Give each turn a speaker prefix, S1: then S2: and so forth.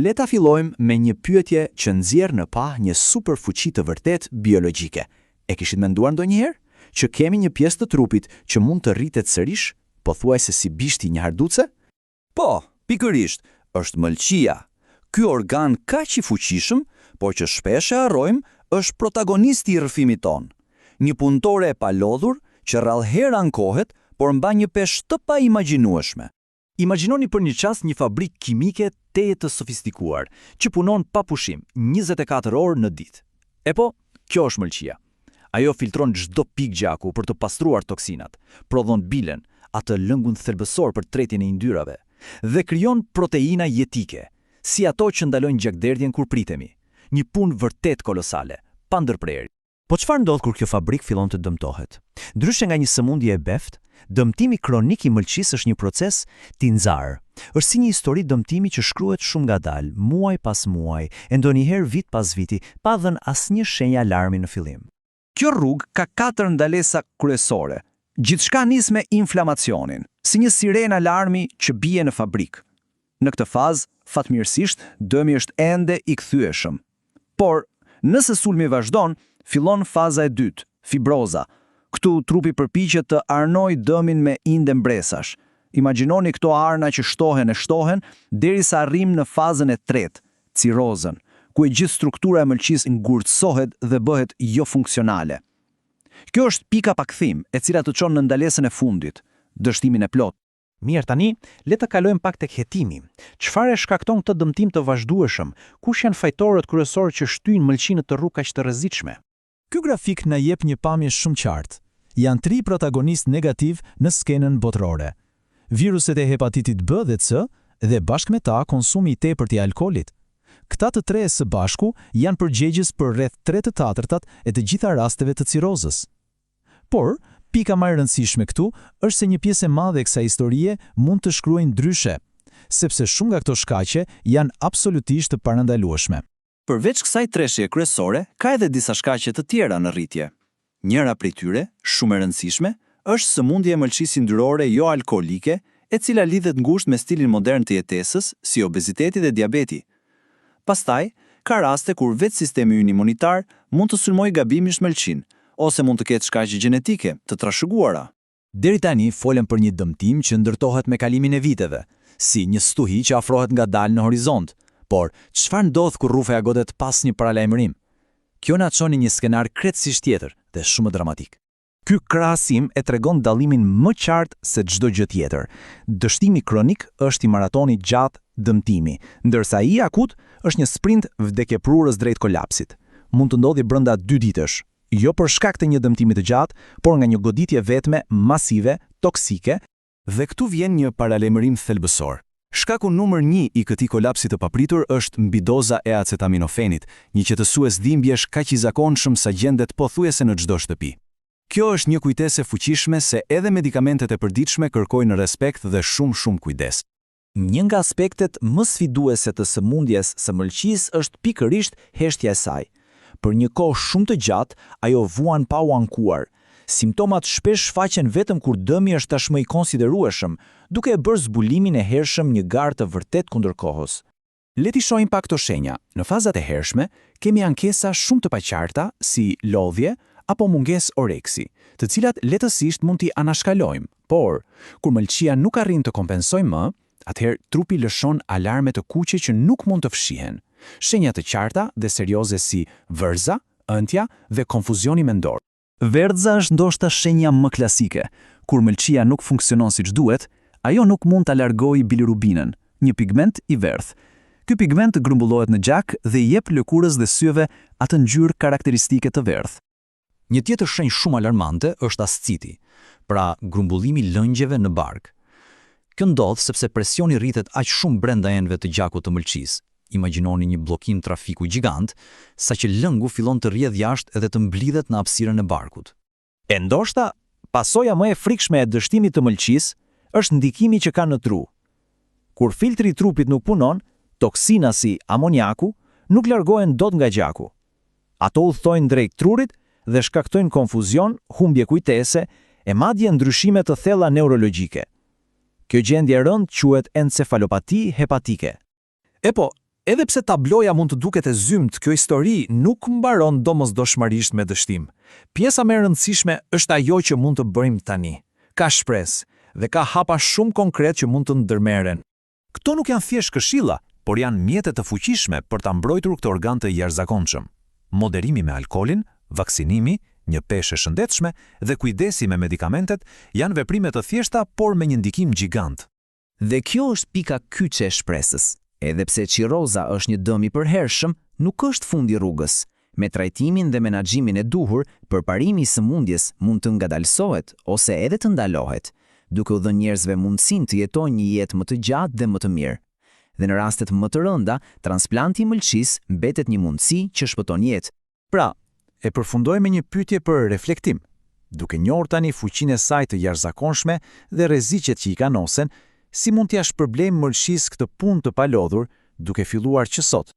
S1: Le ta fillojmë me një pyetje që nxjerr në pa një superfuqi të vërtet biologjike. E kishit menduar ndonjëherë që kemi një pjesë të trupit që mund të rritet sërish, pothuajse si bishti një harduce?
S2: Po, pikërisht, është mëlçia. Ky organ kaq i fuqishëm, por që shpesh e harrojmë, është protagonisti i rrëfimit ton. Një punëtore e palodhur që rrallëherë ankohet, por mban një peshë të paimagjinueshme.
S1: Imagjinoni për një çast një fabrikë kimike teje të sofistikuar, që punon pa pushim 24 orë në ditë. E po, kjo është mëlçia. Ajo filtron çdo pikë gjaku për të pastruar toksinat, prodhon bilen, atë lëngun thelbësor për tretjen e yndyrave, dhe krijon proteina jetike, si ato që ndalojnë gjakderdhjen kur pritemi. Një punë vërtet kolosale, pa ndërprerje. Po çfarë ndodh kur kjo fabrikë fillon të dëmtohet? Ndryshe nga një sëmundje e beftë, dëmtimi kronik i mëlçisë është një proces tinxar. Është si një histori dëmtimi që shkruhet shumë ngadalë, muaj pas muaj, e ndonjëherë vit pas viti, pa dhënë asnjë shenjë alarmi në fillim.
S2: Kjo rrugë ka 4 ndalesa kryesore. Gjithçka nis me inflamacionin, si një sirenë alarmi që bie në fabrikë. Në këtë fazë, fatmirësisht, dëmi është ende i kthyeshëm. Por, nëse sulmi vazhdon, fillon faza e dytë, fibroza. Këtu trupi përpiqet të arnoj dëmin me inde mbresash. Imagjinoni këto arna që shtohen derisa arrim në fazën e tretë, cirozën, ku e gjithë struktura e mëlçisë ngurtësohet dhe bëhet jo funksionale. Kjo është pika pa kthim, e cila të çon në ndalesën e fundit, dështimin e plotë.
S1: Mirë, tani, le të kalojmë pak tek hetimi. Çfarë e shkakton këtë dëmtim të vazhdueshëm? Kush janë fajtorët kryesorë që shtyjnë mëlçinë në rrugë kaq të rrezikshme?
S3: Ky grafik na jep një pamje shumë qartë. Janë 3 protagonistë negativ në skenën botërore. Viruset e hepatitit B dhe C dhe bashkë me ta konsumi i tepërt i alkoolit. Këta të tre së bashku janë përgjegjës për rreth 3/4 e të gjitha rasteve të cirozës. Por, pika më e rëndësishme këtu është se një pjesë e madhe e kësaj historie mund të shkruajë ndryshe, sepse shumë nga këto shkaqe janë absolutisht të parandalueshme.
S2: Përveç kësaj treshje kryesore, ka edhe disa shkaqe të tjera në rritje. Njëra prej tyre, shumë e rëndësishme, është sëmundja e mëlçisë yndyrore jo alkoolike, e cila lidhet ngushtë me stilin modern të jetesës, si obeziteti dhe diabeti. Pastaj, ka raste kur vetë sistemi ynë imunitar mund të sulmojë gabimisht mëlçinë, ose mund të ketë shkaqe gjenetike të trashëguara.
S1: Deri tani folëm për një dëmtim që ndërtohet me kalimin e viteve, si një stuhi që afrohet ngadalë në horizont. Por, çfarë ndodh kur rrufa godet pas një paralajmërim? Kjo na çon në një skenar krejtësisht tjetër dhe shumë dramatik. Ky krahasim e tregon dallimin më qartë se çdo gjë tjetër. Dështimi kronik është i maratonit gjatë dëmtimi, ndërsa i akut është një sprint vdekjeprurës drejt kolapsit. Mund të ndodhi brenda 2 ditësh, jo për shkak të një dëmtimi të gjatë, por nga një goditje vetme masive, toksike, dhe këtu vjen një paralajmërim thelbësor. Shkaku numër 1 i këtij kolapsi të papritur është mbidoza e acetaminofenit, një qetësues dhimbjesh kaq i zakonshëm sa gjendet pothuajse në çdo shtëpi. Kjo është një kujtesë e fuqishme se edhe medikamentet e përditshme kërkojnë respekt dhe shumë kujdes. Një nga aspektet më sfiduese të sëmundjes së mëlçisë është pikërisht heshtja e saj. Për një kohë shumë të gjatë, ajo vuan pa u ankuar. Simptomat shpesh shfaqen vetëm kur dëmi është tashmë i konsiderueshëm, duke e bërë zbulimin e hershëm një garë të vërtet kundër kohës. Le t'i shohim pak këto shenja. Në fazat e hershme, kemi ankesa shumë të paqarta, si lodhje apo mungesë oreksi, të cilat lehtësisht mund t'i anashkalojmë. Por, kur mëlçia nuk arrin të kompensojë më, atëherë trupi lëshon alarme të kuqe që nuk mund të fshihen. Shenja të qarta dhe serioze si vërza, ëntja dhe konfuzioni mendor. Verdza është ndoshta shenja më klasike. Kur mëlçia nuk funksionon siç duhet, ajo nuk mund ta largojë bilirubinën, një pigment i verdh. Ky pigment grumbullohet në gjak dhe i jep lëkurës dhe syve atë ngjyrë karakteristike të verdh. Një tjetër shenjë shumë alarmante është asciti, pra grumbullimi i lëngjeve në bark. Kjo ndodh sepse presioni rritet aq shumë brenda enëve të gjakut të mëlçisë. Imagjinoni një bllokim trafiku gjigant, saqë lëngu fillon të rrjedh jashtë edhe të mblidhet në hapësirën e barkut. E ndoshta, pasoja më e frikshme e dështimit të mëlçisë është ndikimi që ka në tru. Kur filtri i trupit nuk punon, toksina si amoniaku nuk largohen dot nga gjaku. Ato udhtojnë drejt trurit dhe shkaktojnë konfuzion, humbje kujtese e madje ndryshime të thella neurologjike. Kjo gjendje e rëndë quhet encefalopati hepatike. E po,
S2: Edhe pse tabloja mund të duket e zymt, kjo histori nuk mbaron domosdoshmërisht me dështim. Pjesa më e rëndësishme është ajo që mund të bëjmë tani. Ka shpresë dhe ka hapa shumë konkret që mund të ndërmeren.
S1: Këto nuk janë thjesht këshilla, por janë mjete të fuqishme për ta mbrojtur këtë organ të jashtëzakonshëm. Moderimi me alkoolin, vaksinimi, një peshë e shëndetshme dhe kujdesi me medikamentet janë veprime të thjeshta por me një ndikim gjigant.
S2: Dhe kjo është pika kyçe e shpresës. Edhe pse qiroza është një dëm i përhershëm, nuk është fundi rrugës. Me trajtimin dhe menaxhimin e duhur, përparimi i sëmundjes mund të ngadalësohet ose edhe të ndalohet, duke u dhënë njerëzve mundësinë të jetojnë një jetë më të gjatë dhe më të mirë. Dhe në rastet më të rënda, transplanti i mëlçisë mbetet një mundësi që shpëton jetë.
S1: Pra, e përfundoj me një pyetje për reflektim. Duke njohur tani fuqinë e saj të jashtëzakonshme dhe rreziqet që i kanosen, si mund t'ja shpërblejmë mëlçisë këtë punë të palodhur, duke filluar që sot?